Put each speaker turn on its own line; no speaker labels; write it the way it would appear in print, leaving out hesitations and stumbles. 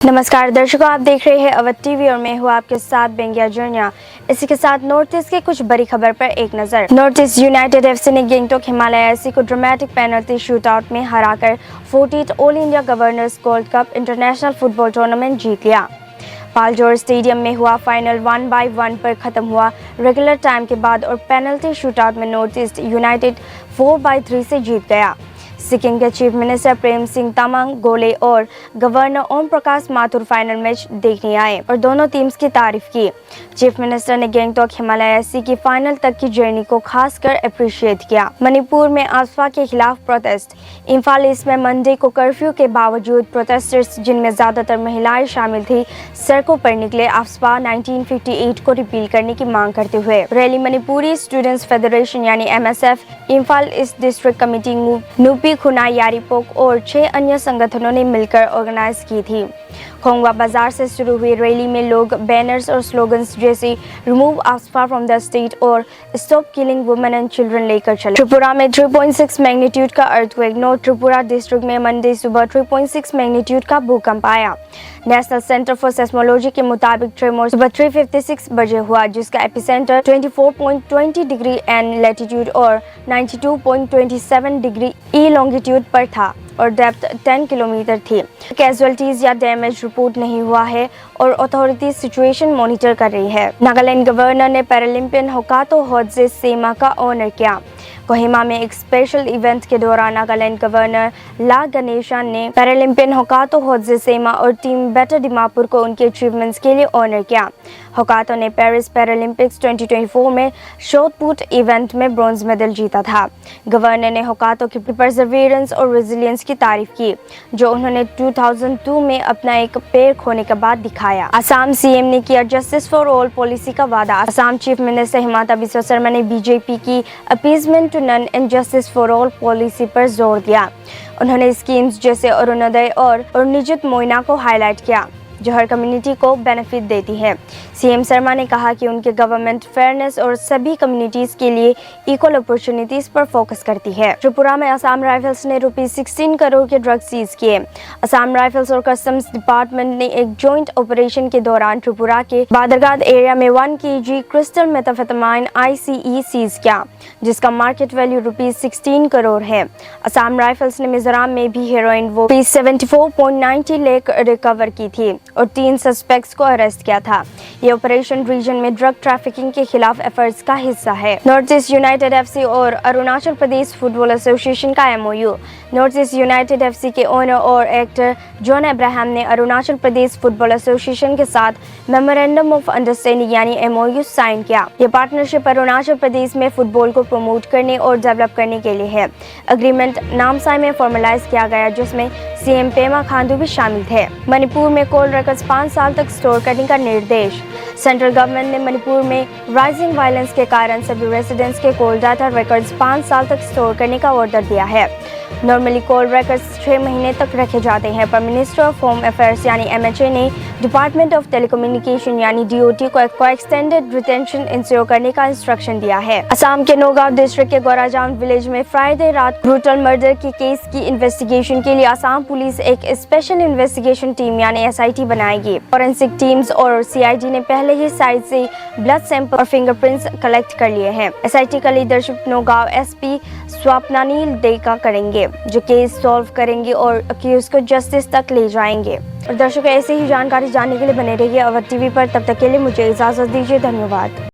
नमस्कार दर्शकों, आप देख रहे हैं अवध टीवी और मैं हूं आपके साथ बेंगिया जर्निया। इसी के साथ नॉर्थ ईस्ट के कुछ बड़ी खबर पर एक नजर। नॉर्थ ईस्ट यूनाइटेड एफसी ने गैंगटॉक हिमालय एफसी को ड्रामेटिक पेनल्टी शूटआउट में हराकर 40th all India governors gold cup international football tournament जीत लिया। पालजोर स्टेडियम में हुआ फाइनल 1-1 पर खत्म हुआ रेगुलर टाइम के बाद और पेनल्टी शूटआउट में नॉर्थ ईस्ट यूनाइटेड 4-3 से जीत गया। सिक्किम के चीफ मिनिस्टर प्रेम सिंह तमांग गोले और governor Om Prakash Mathur final match देखने आए और दोनों टीम्स की तारीफ की। चीफ मिनिस्टर ने गैंगटॉक हिमालय एफसी की फाइनल तक की जर्नी को खासकर अप्रिशिएट किया। मणिपुर में आफ्सपा के खिलाफ प्रोटेस्ट। इम्फाल ईस्ट में मंडे को कर्फ्यू के बावजूद प्रोटेस्टर्स, जिनमें ज्यादातर महिलाएं शामिल थी, सड़कों पर निकले। आफ्सपा 1958 को रिपील करने की मांग करते हुए रैली मणिपुरी स्टूडेंट्स फेडरेशन यानी MSF, Imphal east district committee, Nupi Khunai Yaripok और 6 अन्य संगठनों ने मिलकर ऑर्गेनाइज की थी। खोंगवा बाजार से शुरू हुई रैली में लोग बैनर्स और स्लोगन्स जैसे remove AFSPA from the state और stop killing women and children लेकर चले। त्रिपुरा में 3.6 मैग्नीट्यूड का अर्थक्वेक। नॉर्थ त्रिपुरा डिस्ट्रिक्ट में मंडे सुबह 3.6 मैग्नीट्यूड का भूकंप आया। नेशनल सेंटर फॉर सेस्मोलॉजी के मुताबिक ट्रेमोर सुबह 3:56 बजे हुआ, जिसका एपिसेंटर 24.20 डिग्री एन लैटिट्यूड और 92.27 डिग्री ई लॉन्गिट्यूड पर था और डेप्थ 10 किलोमीटर थी। कैजुअलिटीज या डैमेज रिपोर्ट नहीं हुआ है और अथॉरिटीज सिचुएशन मॉनिटर कर रही है। नागालैंड गवर्नर ने पैरालंपियन होकातो होड्जे सेमा का ऑनर किया। कोहिमा में एक स्पेशल इवेंट के दौरान नागालैंड गवर्नर ला गणेशन ने पैरालंपियन होकातो होड्जे सेमा और टीम बेटर दिमापुर को उनके अचीवमेंट्स के लिए ऑनर किया। होकातो ने पेरिस पैरालंपिक्स 2024 में शॉट पुट इवेंट में ब्रॉन्ज मेडल जीता था। गवर्नर ने होकातो की परसेवरेंस और रेजिलियंस की तारीफ की, जो उन्होंने 2002 में अपना एक पैर खोने के बाद दिखाया। असम सीएम ने किया जस्टिस फॉर ऑल पॉलिसी का वादा। असम चीफ मिनिस्टर हिमंता बिस्वा शर्मा ने बीजेपी की appeasement to none and justice for all policy पर जोर दिया। उन्होंने स्कीम्स जैसे अरुणोदय और निजुत मोइना को हाईलाइट किया, जो हर कम्युनिटी को बेनिफिट देती है। सीएम शर्मा ने कहा कि उनके गवर्नमेंट फेयरनेस और सभी कम्युनिटीज के लिए इक्वल अपॉर्चुनिटीज पर फोकस करती है। त्रिपुरा में असम राइफल्स ने ₹16 करोड़ के ड्रग्स सीज किए। असम राइफल्स और कस्टम्स डिपार्टमेंट ने एक जॉइंट ऑपरेशन के दौरान त्रिपुरा के बादरगाद एरिया में 1 kg crystal methamphetamine ICE seize किया, जिसका मार्केट वैल्यू ₹16 करोड़ है। असम राइफल्स ने मिजोरम में भी हेरोइन ₹74.90 लाख रिकवर की थी और 3 सस्पेक्ट्स को अरेस्ट किया था। ये ऑपरेशन रीजन में ड्रग ट्रैफिकिंग के खिलाफ एफर्ट्स का हिस्सा है। नॉर्थ ईस्ट यूनाइटेड एफसी और अरुणाचल प्रदेश फुटबॉल एसोसिएशन का MOU। North east united FC के ओनर और एक्टर जॉन अब्राहम ने अरुणाचल प्रदेश फुटबॉल एसोसिएशन के साथ मेमोरेंडम ऑफ अंडरस्टैंडिंग यानी MOU साइन किया। ये पार्टनरशिप अरुणाचल प्रदेश में फुटबॉल को प्रमोट करने और डेवलप करने के लिए है। एग्रीमेंट नामसाई में फॉर्मलाइज किया गया, जिसमें सीएम पेमा खांडू भी शामिल थे। मणिपुर में कॉल रिकॉर्ड्स 5 साल तक स्टोर करने का निर्देश। सेंट्रल गवर्नमेंट ने मणिपुर में राइजिंग वायलेंस के कारण सभी रेसिडेंट्स के कॉल डाटा रिकॉर्ड्स 5 साल तक स्टोर करने का ऑर्डर दिया है। नॉर्मली कॉल रिकॉर्ड्स 6 महीने तक रखे जाते हैं, पर मिनिस्ट्री ऑफ होम अफेयर्स यानी MHA ने डिपार्टमेंट ऑफ टेलीकम्युनिकेशन यानी DOT को एक्सटेंडेड रिटेंशन इंश्योर करने का इंस्ट्रक्शन दिया है। असम के नौगांव डिस्ट्रिक्ट के गोराजाम विलेज में फ्राइडे रात ब्रूटल मर्डर की केस की इन्वेस्टिगेशन के लिए असम पुलिस एक स्पेशल इन्वेस्टिगेशन टीम यानी SIT बनाएगी। फॉरेंसिक टीम्स और CID ने पहले ही साइट से ब्लड सैंपल और फिंगरप्रिंट्स कलेक्ट कर लिए हैं। SIT का लीडरशिप नौगांव SP स्वप्नानील डेका करेंगे, जो केस सॉल्व करेंगे और अक्यूज को जस्टिस तक ले जाएंगे। और दर्शकों, ऐसे ही जानकारी जानने के लिए बने रहिए अवध टीवी पर। तब तक के लिए मुझे इजाजत दीजिए। धन्यवाद।